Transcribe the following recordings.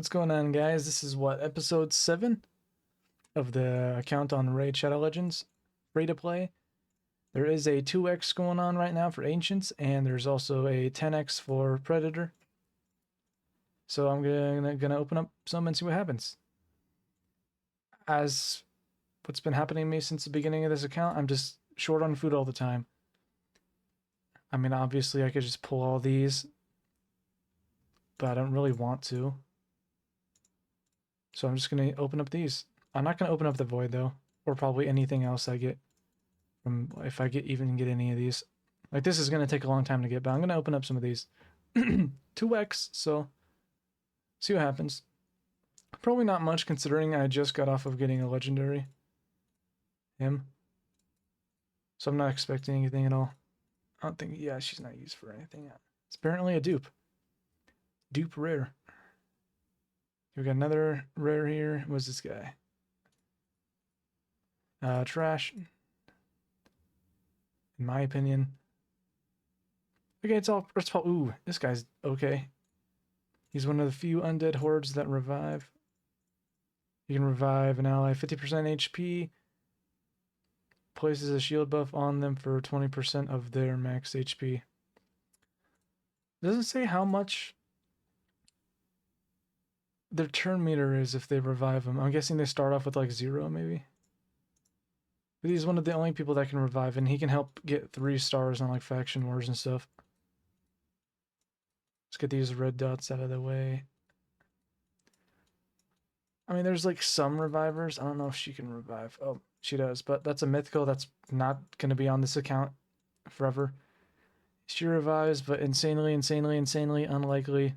What's going on, guys? This is episode 7 of the account on Raid Shadow Legends, free to play. There is a 2x going on right now for Ancients, and there's also a 10x for Predator. So I'm gonna open up some and see what happens. As what's been happening to me since the beginning of this account, I'm just short on food all the time. I mean, obviously I could just pull all these, but I don't really want to. So I'm just gonna open up these. I'm not gonna open up the void though, or probably anything else I get from if I even get any of these. Like this is gonna take a long time to get, but I'm gonna open up some of these. 2x, so see what happens. Probably not much considering I just got off of getting a legendary. Him. So I'm not expecting anything at all. I don't think, yeah, she's not used for anything. It's apparently a dupe. Dupe rare. We got another rare here. What's this guy? Trash. In my opinion. Okay, it's all, ooh, this guy's okay. He's one of the few undead hordes that revive. You can revive an ally 50% HP. Places a shield buff on them for 20% of their max HP. Doesn't say how much their turn meter is if they revive them. I'm guessing they start off with like 0 maybe. But he's one of the only people that can revive, and he can help get 3 stars on like faction wars and stuff. Let's get these red dots out of the way. I mean, there's like some revivers. I don't know if she can revive. Oh, she does, but that's a mythical that's not going to be on this account forever. She revives, but insanely unlikely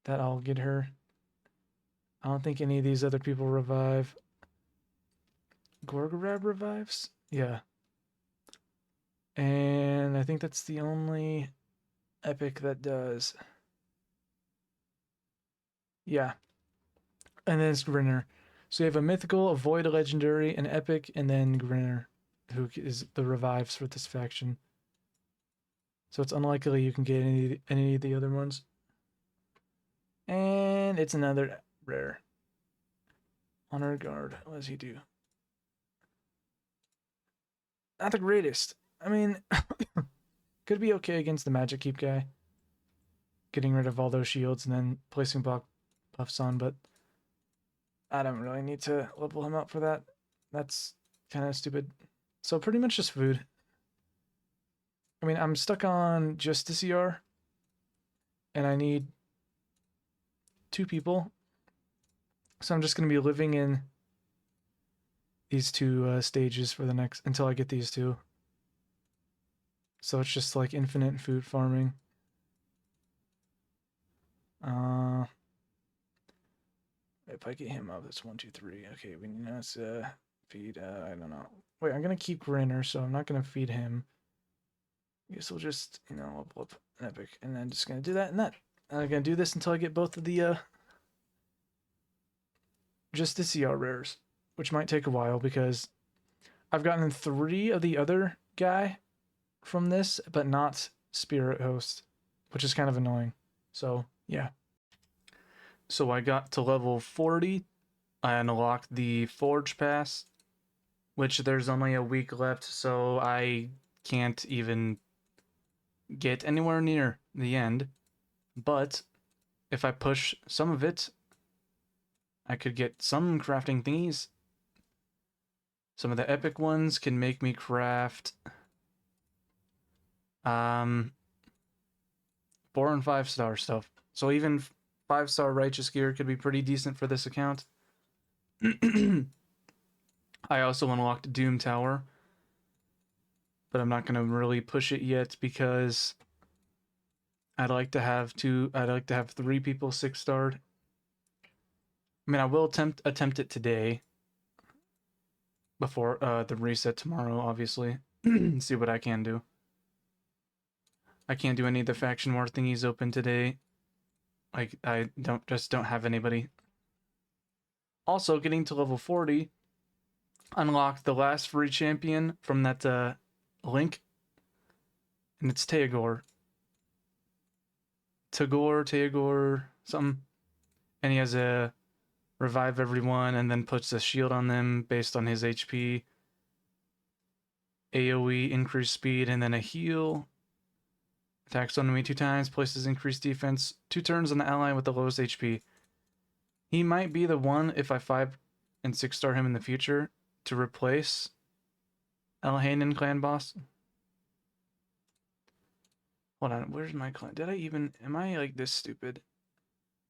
that I'll get her. I don't think any of these other people revive. Gorgorab revives? Yeah. And I think that's the only epic that does. Yeah. And then it's Grinner. So you have a mythical, a void, a legendary, an epic, and then Grinner, who is the revives for this faction. So it's unlikely you can get any of the other ones. And it's another rare. Honor Guard. What does he do? Not the greatest. I mean, could be okay against the Magic Keep guy. Getting rid of all those shields and then placing buffs on, but I don't really need to level him up for that. That's kind of stupid. So pretty much just food. I mean, I'm stuck on Justiciar, and I need 2 people. So I'm just going to be living in these 2 stages for the next, until I get these 2. So it's just like infinite food farming. If I get him up, that's 1, 2, 3. Okay, we need to feed, I don't know. Wait, I'm going to keep Grinner, so I'm not going to feed him. I guess we'll just, level up an epic, and then just going to do that and that. And I'm going to do this until I get both of the, Justiciar rares, which might take a while because I've gotten 3 of the other guy from this, but not Spirit Host, which is kind of annoying. So, yeah. So I got to level 40. I unlocked the Forge Pass, which there's only a week left, so I can't even get anywhere near the end. But if I push some of it, I could get some crafting thingies. Some of the epic ones can make me craft 4 and 5 star stuff. So even 5-star righteous gear could be pretty decent for this account. I also unlocked Doom Tower, but I'm not going to really push it yet because I'd like to have 3 people 6-starred. I mean, I will attempt it today before the reset tomorrow, obviously. See what I can do. I can't do any of the faction war thingies open today. Like, I don't have anybody. Also, getting to level 40 unlocked the last free champion from that link, and it's Teogor, something. And he has a revive everyone and then puts a shield on them based on his HP. AoE, increased speed, and then a heal. Attacks on enemy 2 times, places increased defense 2 turns on the ally with the lowest HP. He might be the one, if I 5 and 6 star him in the future, to replace Elhanan clan boss. Hold on, where's my clan? Am I like this stupid?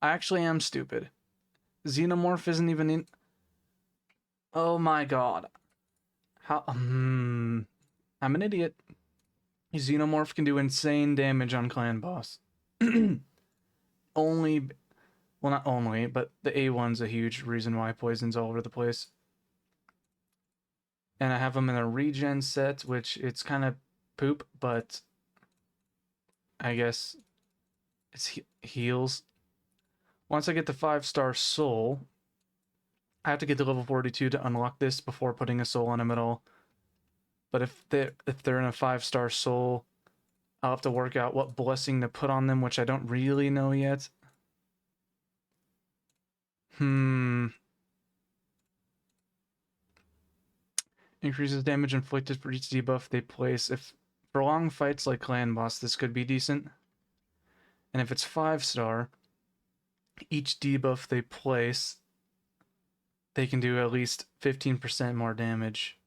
I actually am stupid. Xenomorph isn't even in. Oh my god. How? I'm an idiot. Xenomorph can do insane damage on clan boss. Only, well, not only, but the A1's a huge reason why poison's all over the place. And I have him in a regen set, which it's kind of poop, but I guess it's heals. Once I get the 5-star soul, I have to get to level 42 to unlock this before putting a soul on him at all. But if they're in a 5-star soul, I'll have to work out what blessing to put on them, which I don't really know yet. Increases damage inflicted for each debuff they place. If for long fights like clan boss, this could be decent. And if it's 5-star, each debuff they place, they can do at least 15% more damage.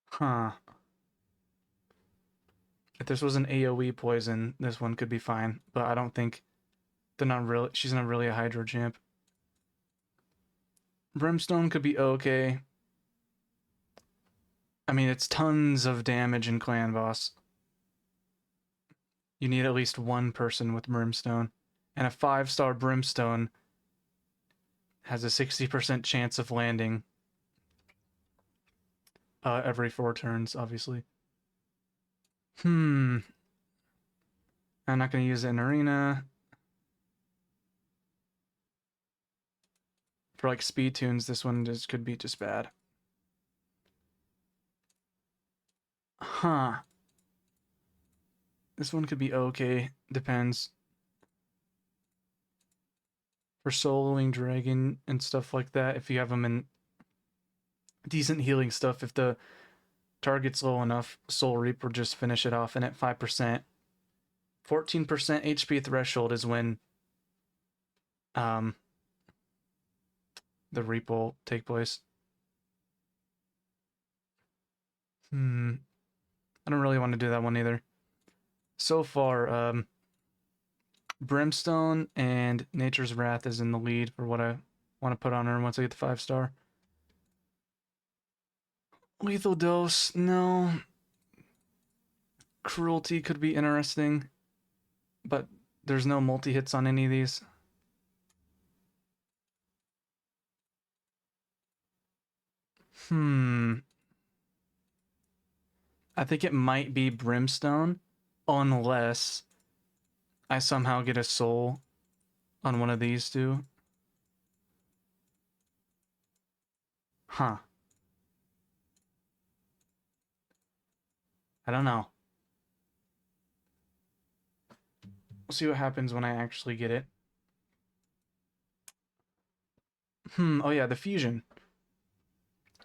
Huh. If this was an AoE poison, this one could be fine, but I don't think she's not really a Hydro champ. Brimstone could be okay. I mean, it's tons of damage in clan boss. You need at least one person with Brimstone. And a 5-star Brimstone has a 60% chance of landing every 4 turns, obviously. I'm not going to use it in arena. For like speed tunes, this one could be just bad. Huh. This one could be okay. Depends. For soloing dragon and stuff like that, if you have them in decent healing stuff, if the target's low enough, Soul Reap will just finish it off. And at 5%, 14% HP threshold is when the Reap will take place. I don't really want to do that one either. So far, Brimstone and Nature's Wrath is in the lead for what I want to put on her once I get the 5-star. Lethal Dose, no. Cruelty could be interesting, but there's no multi-hits on any of these. I think it might be Brimstone, unless I somehow get a soul on one of these two. Huh. I don't know. We'll see what happens when I actually get it. Oh yeah, the fusion.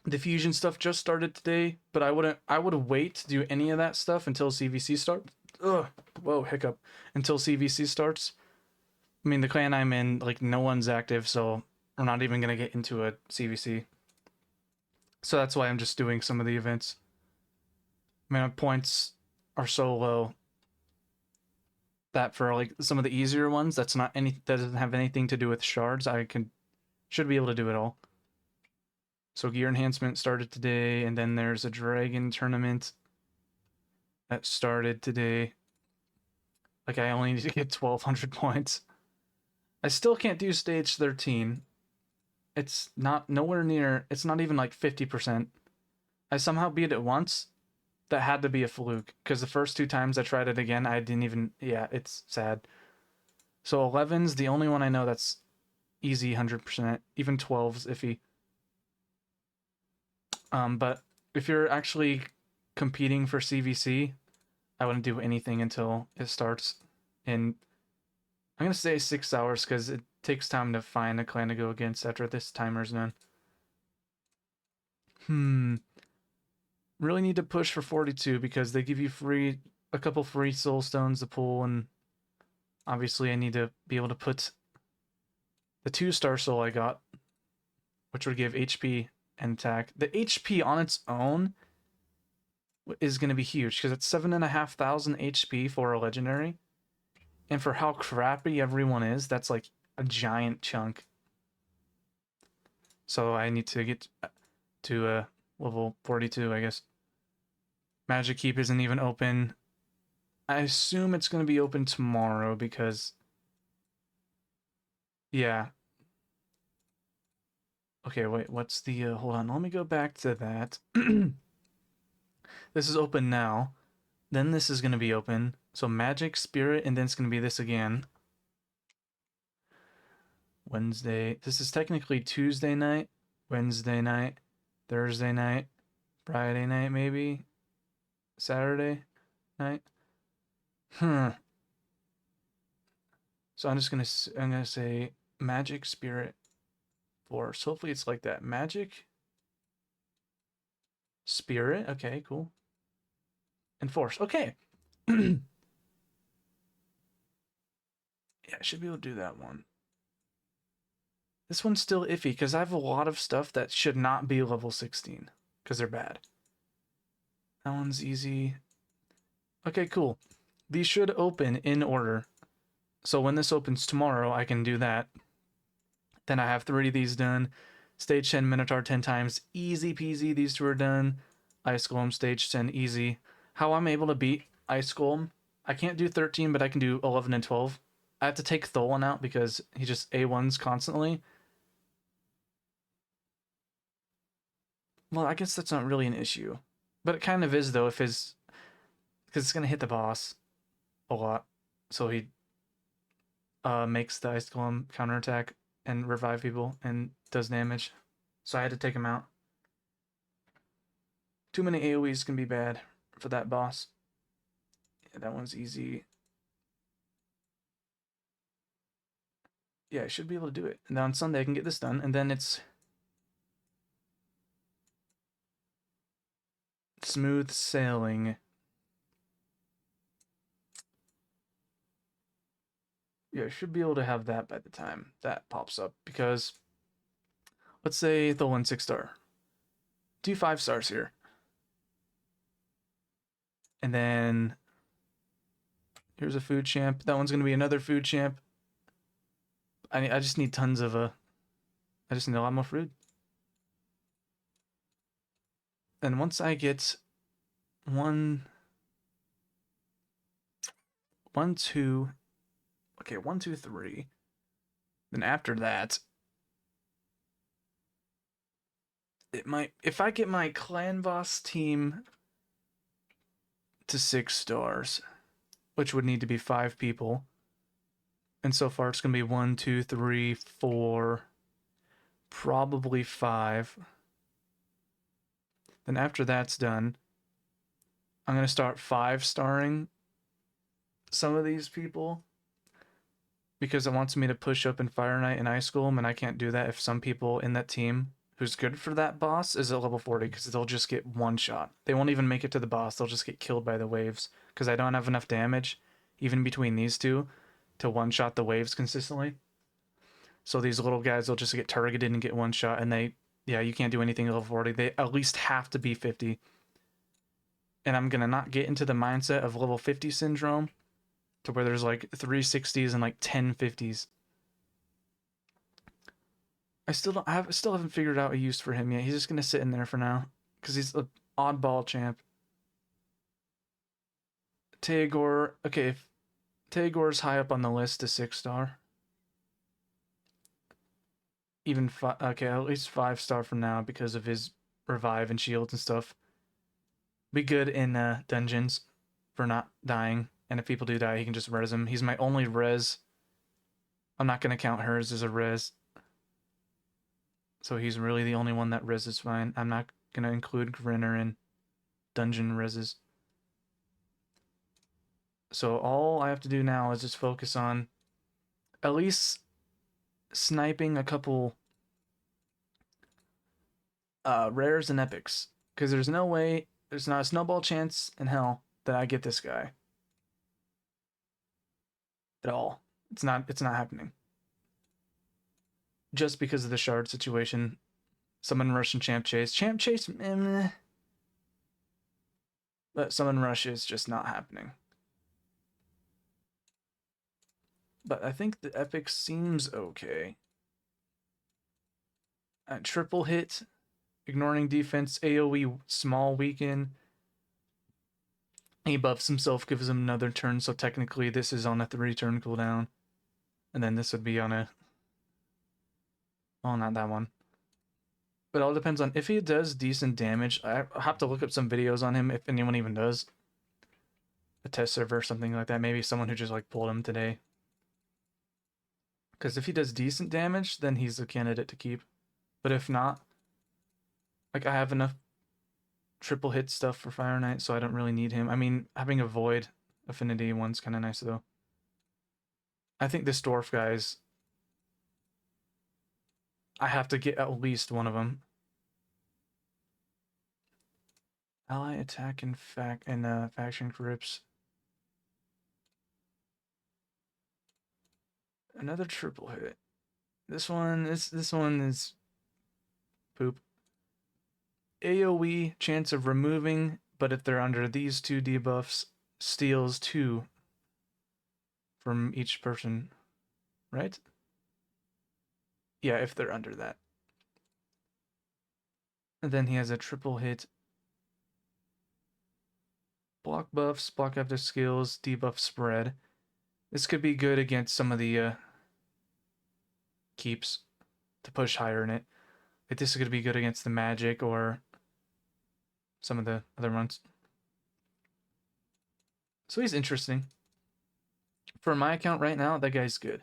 The fusion stuff just started today, but I would wait to do any of that stuff until CVC starts. Ugh. Whoa, hiccup. Until CVC starts. I mean, the clan I'm in, like, no one's active, so we're not even gonna get into a CVC. So that's why I'm just doing some of the events. I mean, my points are so low that for like some of the easier ones, that doesn't have anything to do with shards. Should be able to do it all. So gear enhancement started today, and then there's a dragon tournament that started today. Like, I only need to get 1,200 points. I still can't do stage 13. It's not nowhere near. It's not even like 50%. I somehow beat it once. That had to be a fluke, because the first 2 times I tried it again, I didn't even. Yeah, it's sad. So 11's the only one I know that's easy 100%. Even 12's iffy. But if you're actually competing for CVC, I wouldn't do anything until it starts. And I'm gonna say 6 hours because it takes time to find a clan to go against after this timer's done. Really need to push for 42 because they give you a couple free soul stones to pull, and obviously I need to be able to put the 2-star soul I got, which would give HP and attack. The HP on its own is going to be huge because it's 7,500 HP for a legendary. And for how crappy everyone is, that's like a giant chunk. So I need to get to level 42, I guess. Magic Keep isn't even open. I assume it's going to be open tomorrow because... Yeah. Okay, wait, what's the... hold on, let me go back to that. This is open now. Then this is going to be open. So Magic, Spirit, and then it's going to be this again. Wednesday. This is technically Tuesday night, Wednesday night, Thursday night, Friday night, maybe Saturday night. So I'm gonna say Magic, Spirit, Force. Hopefully it's like that. Magic, Spirit. Okay, cool. And Force. Okay. Yeah, I should be able to do that one. This one's still iffy because I have a lot of stuff that should not be level 16 because they're bad. That one's easy. Okay, cool. These should open in order. So when this opens tomorrow, I can do that. Then I have 3 of these done. Stage 10 Minotaur 10 times. Easy peasy. These 2 are done. Ice Golem stage 10 easy. How I'm able to beat Ice Golem, I can't do 13, but I can do 11 and 12. I have to take Tholan out because he just A1s constantly. Well, I guess that's not really an issue. But it kind of is, though, if his... Because it's going to hit the boss a lot. So he makes the Ice Golem counterattack and revive people and does damage. So I had to take him out. Too many AoEs can be bad for that boss. Yeah, that one's easy. Yeah, I should be able to do it. And then on Sunday I can get this done, and then it's smooth sailing. Yeah, I should be able to have that by the time that pops up, because let's say the 1 6-star. Do 5 stars here. And then here's a food champ. That one's going to be another food champ. I just need tons of I just need a lot more food. And once I get 1, 2, okay, 1, 2, 3. Then after that, it might, if I get my clan boss team to 6 stars, which would need to be 5 people. And so far it's going to be 1, 2, 3, 4, probably 5. Then after that's done, I'm going to start 5-starring some of these people because it wants me to push up in Fire Knight and Ice Golem, and I can't do that if some people in that team who's good for that boss is at level 40 because they'll just get one shot. They won't even make it to the boss. They'll just get killed by the waves because I don't have enough damage, even between these two, to one-shot the waves consistently. So these little guys will just get targeted and get one shot, and yeah, you can't do anything at level 40. They at least have to be 50. And I'm going to not get into the mindset of level 50 syndrome to where there's like 360s and like 10 50s. I still haven't figured out a use for him yet. He's just going to sit in there for now because he's an oddball champ. Teogor, okay, if Teogor's high up on the list to 6-star. Even okay, at least 5-star for now because of his revive and shields and stuff. Be good in dungeons for not dying, and if people do die, he can just res them. He's my only res. I'm not gonna count hers as a res, so he's really the only one that res is fine. I'm not gonna include Grinner in dungeon reses. So all I have to do now is just focus on at least sniping a couple rares and epics, because there's no way, there's not a snowball chance in hell that I get this guy at all. It's not happening. Just because of the shard situation. Summon rush and champ chase. Champ chase, meh. But summon rush is just not happening. But I think the epic seems okay. Triple hit, ignoring defense, AoE small weaken. He buffs himself, gives him another turn, so technically this is on a 3-turn cooldown. And then this would be on a... well, not that one. But it all depends on if he does decent damage. I have to look up some videos on him, if anyone even does. A test server or something like that. Maybe someone who just like pulled him today. Because if he does decent damage, then he's a candidate to keep. But if not, like I have enough triple hit stuff for Fire Knight, so I don't really need him. I mean, having a Void affinity one's kind of nice though. I think this dwarf guy's... I have to get at least one of them. Ally attack and faction grips. Another triple hit. This one is poop. AoE chance of removing, but if they're under these 2 debuffs, steals 2 from each person, right? Yeah, if they're under that. And then he has a triple hit. Block buffs, block after skills, debuff spread. This could be good against some of the keeps to push higher in it. Like this is going to be good against the magic or some of the other ones. So he's interesting. For my account right now, that guy's good.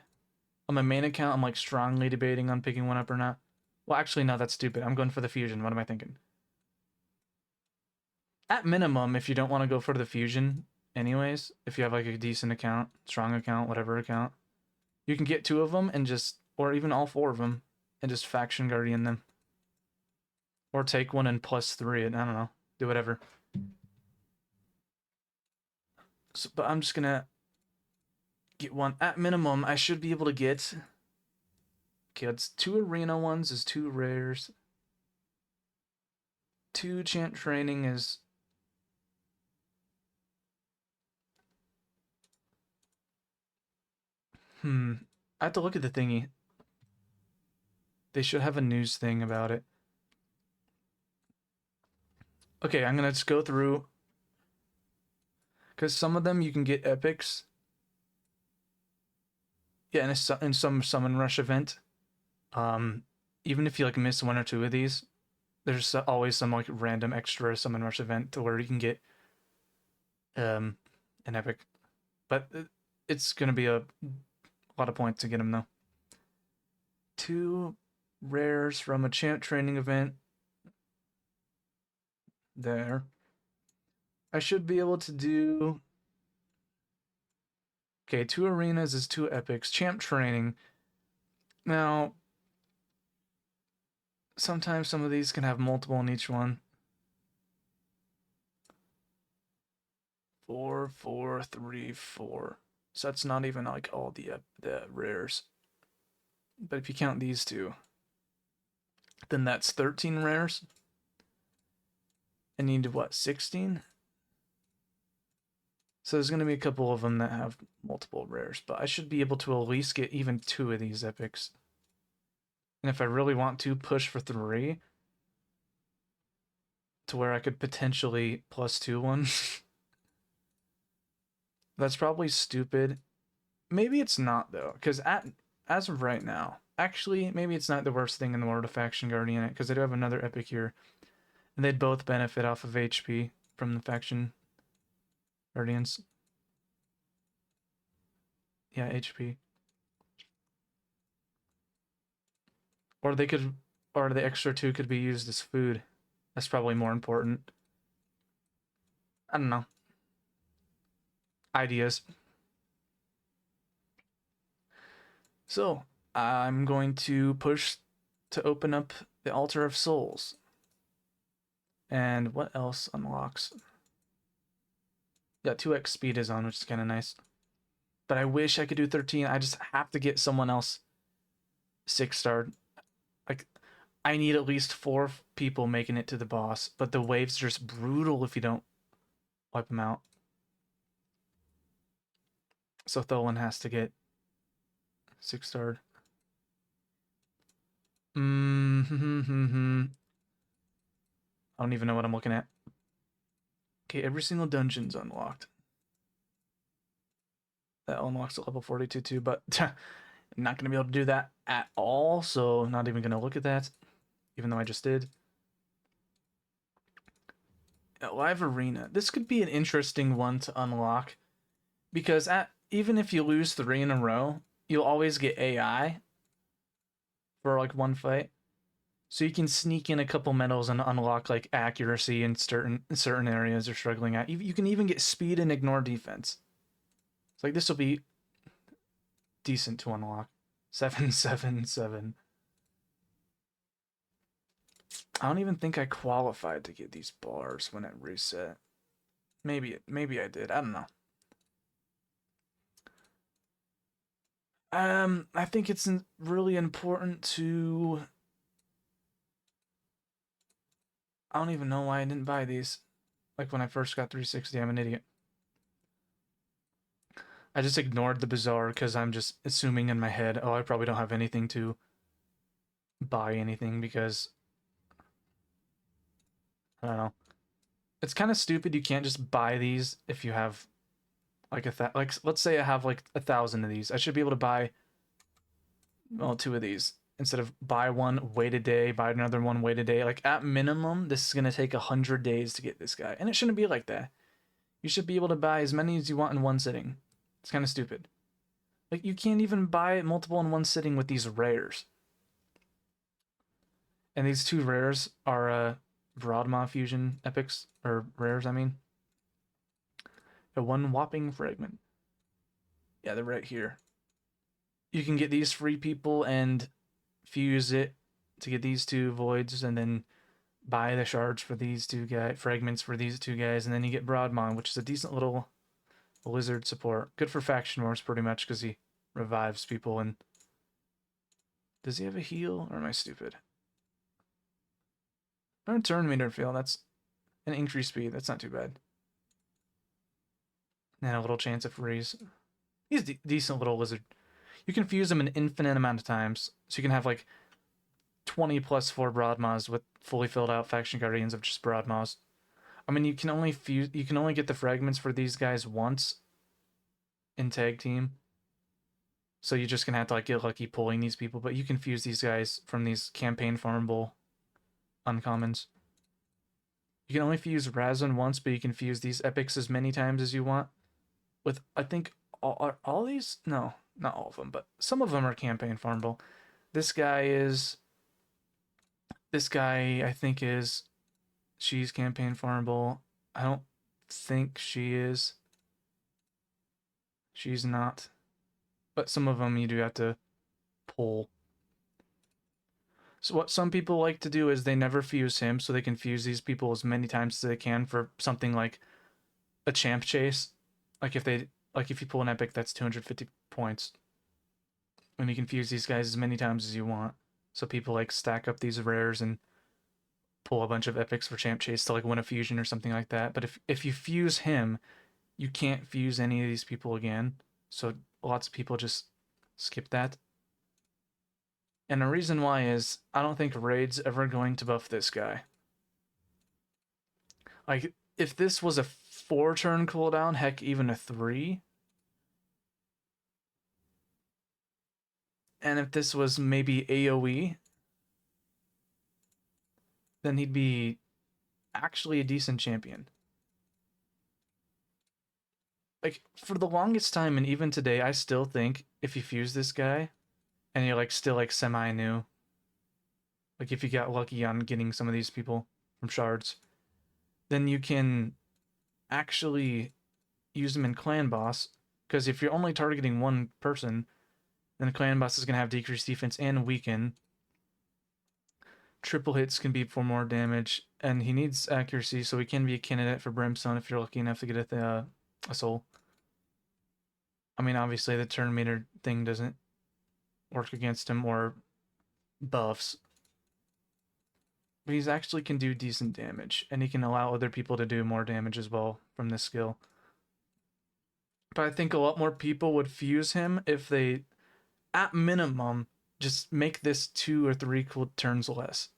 On my main account, I'm like strongly debating on picking one up or not. Well, actually, no, that's stupid. I'm going for the fusion. What am I thinking? At minimum, if you don't want to go for the fusion anyways, if you have like a decent account, strong account, whatever account, you can get 2 of them and just, or even all 4 of them, and just faction guardian them. Or take one and +3 it, I don't know. Do whatever. So, but I'm just gonna get one. At minimum, I should be able to get... okay, it's 2 arena ones is 2 rares. 2 chant training is... I have to look at the thingy. They should have a news thing about it. Okay, I'm gonna just go through, because some of them you can get epics. Yeah, in some summon rush event. Even if you like miss 1 or 2 of these, there's always some like random extra summon rush event to where you can get an epic. But it's gonna be a lot of points to get them though. 2 rares from a chant training event. There. I should be able to do... okay, 2 arenas is 2 epics. Champ training. Now, sometimes some of these can have multiple in each one. 4, 4, 3, 4. So that's not even like all the rares. But if you count these 2, then that's 13 rares. And you need what, 16? So there's going to be a couple of them that have multiple rares, but I should be able to at least get even 2 of these epics. And if I really want to, push for 3 to where I could potentially +2 one. That's probably stupid. Maybe it's not though, because as of right now, actually, maybe it's not the worst thing in the world to faction guardian it, because I do have another epic here, and they'd both benefit off of HP from the faction guardians. Yeah, HP. Or they could, or the extra 2 could be used as food. That's probably more important. I don't know. Ideas. So, I'm going to push to open up the Altar of Souls. And what else unlocks? Yeah, 2x speed is on, which is kind of nice. But I wish I could do 13. I just have to get someone else 6-star. Like, I need at least 4 people making it to the boss, but the waves are just brutal if you don't wipe them out. So Tholan has to get 6-starred. I don't even know what I'm looking at. Okay, every single dungeon's unlocked. That unlocks at level 42 too, but I'm not going to be able to do that at all, so not even going to look at that, even though I just did. A live arena. This could be an interesting one to unlock, because even if you lose 3 in a row, you'll always get AI for like one fight. So you can sneak in a couple medals and unlock like accuracy in certain areas you're struggling at. You can even get speed and ignore defense. It's like this will be decent to unlock. 777. I don't even think I qualified to get these bars when it reset. Maybe I did. I don't know. I think it's really important to. I don't even know why I didn't buy these. Like when I first got 360, I'm an idiot. I just ignored the bazaar because I'm just assuming in my head, oh, I probably don't have anything to buy anything because I don't know. It's kind of stupid. You can't just buy these if you have like like let's say I have like 1,000 of these. I should be able to buy 2 of these instead of buy one, wait a day, buy another one, wait a day. Like at minimum, this is gonna take 100 days to get this guy, and it shouldn't be like that. You should be able to buy as many as you want in one sitting. It's kind of stupid. Like you can't even buy multiple in one sitting with these rares. And these 2 rares are Broadmaw fusion epics or rares. I mean, a 1 whopping fragment. Yeah, they're right here. You can get these free people and fuse it to get these 2 voids, and then buy the shards for these 2 fragments for these 2 guys, and then you get Broadmaw, which is a decent little lizard support. Good for faction wars, pretty much, because he revives people. And does he have a heal, or am I stupid? Turn meter fail. That's an increased speed. That's not too bad. And a little chance of freeze. He's a decent little lizard. You can fuse him an infinite amount of times, so you can have like 20 plus 4 Broadmaws with fully filled out faction guardians of just Broadmaws. I mean, you can only get the fragments for these guys once in tag team, so you're just gonna have to like get lucky pulling these people. But you can fuse these guys from these campaign farmable uncommons. You can only fuse Razon once, but you can fuse these epics as many times as you want. With I think all these, no, not all of them, but some of them are campaign farmable. This guy I think is, she's campaign farmable. I don't think she is. She's not. But some of them you do have to pull. So what some people like to do is they never fuse him, so they can fuse these people as many times as they can for something like a champ chase. Like if you pull an epic, that's 250 points. And you can fuse these guys as many times as you want. So people like stack up these rares and pull a bunch of epics for champ chase to like win a fusion or something like that. But if you fuse him, you can't fuse any of these people again. So lots of people just skip that. And the reason why is I don't think Raid's ever going to buff this guy. Like, if this was a 4-turn cooldown, heck, even a 3. And if this was maybe AoE, then he'd be actually a decent champion. Like, for the longest time, and even today, I still think if you fuse this guy, and you're like still like semi-new, like if you got lucky on getting some of these people from shards, then you can actually use them in clan boss, because if you're only targeting one person, Then the clan boss is going to have decreased defense and weaken. Triple hits can be for more damage, and he needs accuracy, so he can be a candidate for Brimstone if you're lucky enough to get a soul. I mean, obviously the turn meter thing doesn't work against him, or buffs. But he's actually can do decent damage, and he can allow other people to do more damage as well from this skill. But I think a lot more people would fuse him if they, at minimum, just make this 2 or 3 cool turns less.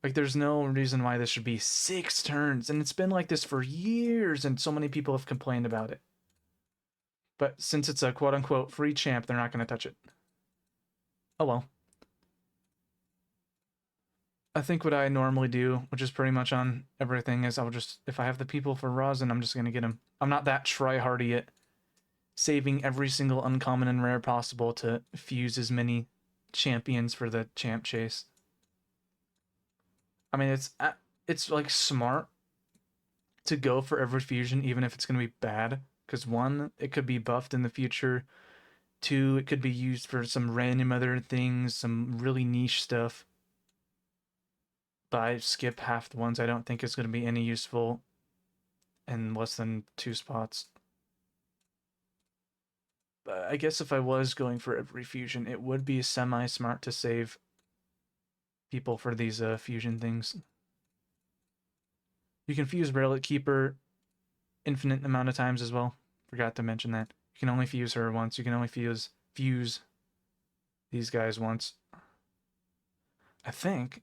Like, there's no reason why this should be 6 turns, and it's been like this for years, and so many people have complained about it. But since it's a quote-unquote free champ, they're not going to touch it. Oh well. I think what I normally do, which is pretty much on everything, is I'll just, if I have the people for rosin, I'm just going to get them. I'm not that try-hardy at saving every single uncommon and rare possible to fuse as many champions for the champ chase. I mean, it's like smart to go for every fusion, even if it's going to be bad. Because 1, it could be buffed in the future. 2, it could be used for some random other things, some really niche stuff. But I skip half the ones I don't think is going to be any useful in less than 2 spots. But I guess if I was going for every fusion, it would be semi-smart to save people for these fusion things. You can fuse Relic Keeper infinite amount of times as well. Forgot to mention that. You can only fuse her once. You can only fuse these guys once. I think.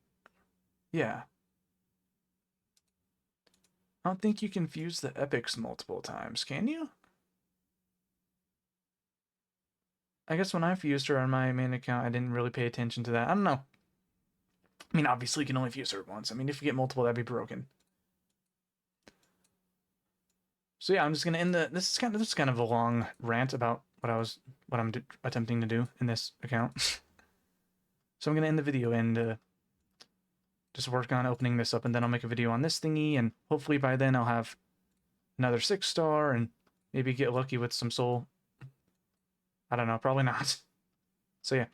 Yeah. I don't think you can fuse the epics multiple times, can you? I guess when I fused her on my main account, I didn't really pay attention to that. I don't know. I mean, obviously you can only fuse her once. I mean, if you get multiple, that'd be broken. So yeah, I'm just gonna end this is kind of a long rant about what I'm attempting to do in this account. So I'm gonna end the video and just work on opening this up, and then I'll make a video on this thingy, and hopefully by then I'll have another 6-star and maybe get lucky with some soul. I don't know, probably not. So yeah.